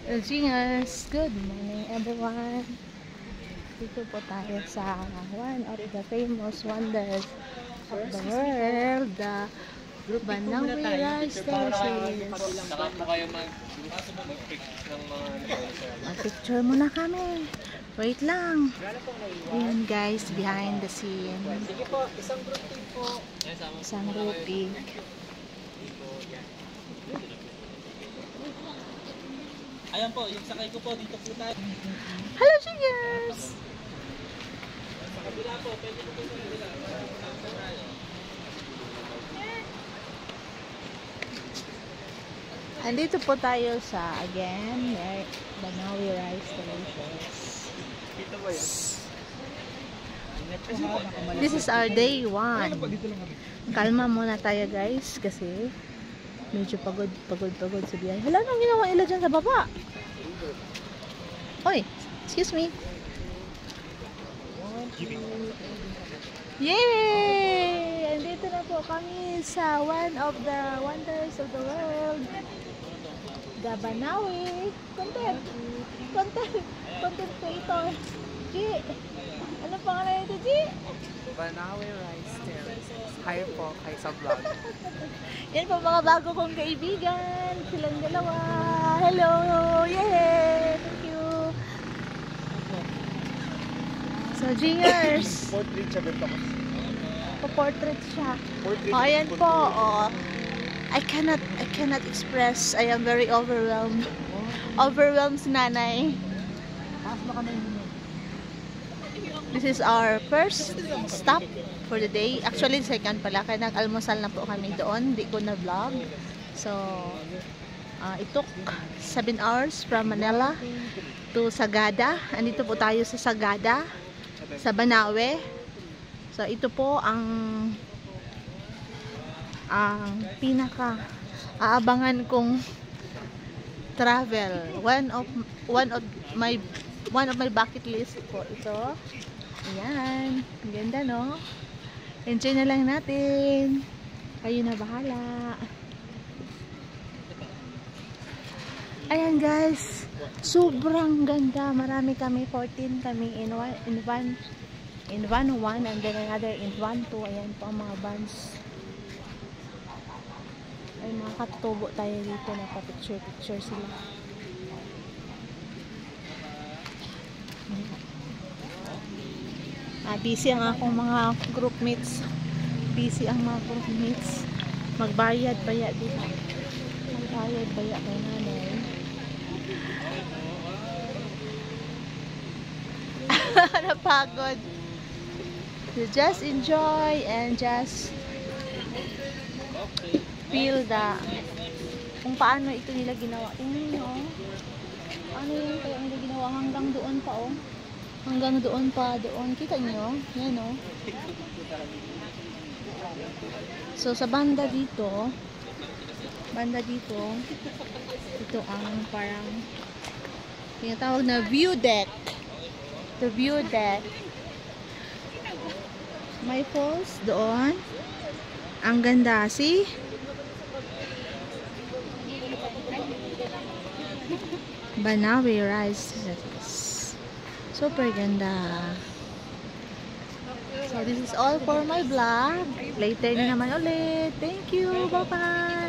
Genius! Good morning everyone! Dito po tayo sa one of the famous wonders of the world, the Banawi Rice Terraces. Picture muna kami. Wait lang. Ayan guys, behind the scene. Sige po, isang group po. Isang grouping. Ayan po, yung sakay ko po, dito po tayo. Hello, singers! Sa kabila po, pwede po sa kabila. Andito po tayo sa, again, Banawi Rice Terraces. Dito po yun. This is our day 1. Kalma muna tayo guys kasi medyo pagod sa biyahe. Hala, anong ginawa nila dyan sa baba? Oy, excuse me. Yay! Andito na po kami sa one of the wonders of the world, the Banawi content creator. G, ano pangalan nito, G? Banawi Rice Terraces. Hi po, hi sa vlog. Yan po mga bago kong kaibigan. Silang dalawa. Hello! Yay! Thank you! So, Jingers! Portrait siya dito ko. Portrait siya. Oh, ayan po. Oh. I cannot express. I am very overwhelmed. Overwhelmed si nanay. This is our first stop for the day. Actually, second pala. Kaya nag-almusal na po kami doon. Hindi ko na-vlog. So, it took 7 hours from Manila to Sagada. Andito po tayo sa Sagada, sa Banawi. So, ito po ang pinaka aabangan kong travel. One of my bucket list po ito. Ayan. Ang ganda, no? Enjoy na lang natin. Kayo na bahala. Ayan, guys. Sobrang ganda. Marami kami. 14 kami in van 1 and then another in van 2. Ayan po ang mga vans. Ay, mga katubo tayo dito. Naka-picture sila. Busy ang akong mga groupmates. Magbayad-bayad dito. Magbayad-bayad kay nanay. Napagod. You just enjoy and just feel kung paano ito nila ginawa. Tingnan nyo. Ano yung kaya nila ginawa hanggang doon pa, oh. Hanggang doon pa, doon. Kita nyo? Yan, oh. So, sa banda dito, ito ang parang tinatawag na view deck. The view deck. May falls doon. Ang ganda. See? Banawi Rice Terraces. Super ganda. So, this is all for my vlog. Later na naman ulit. Thank you. Bye-bye.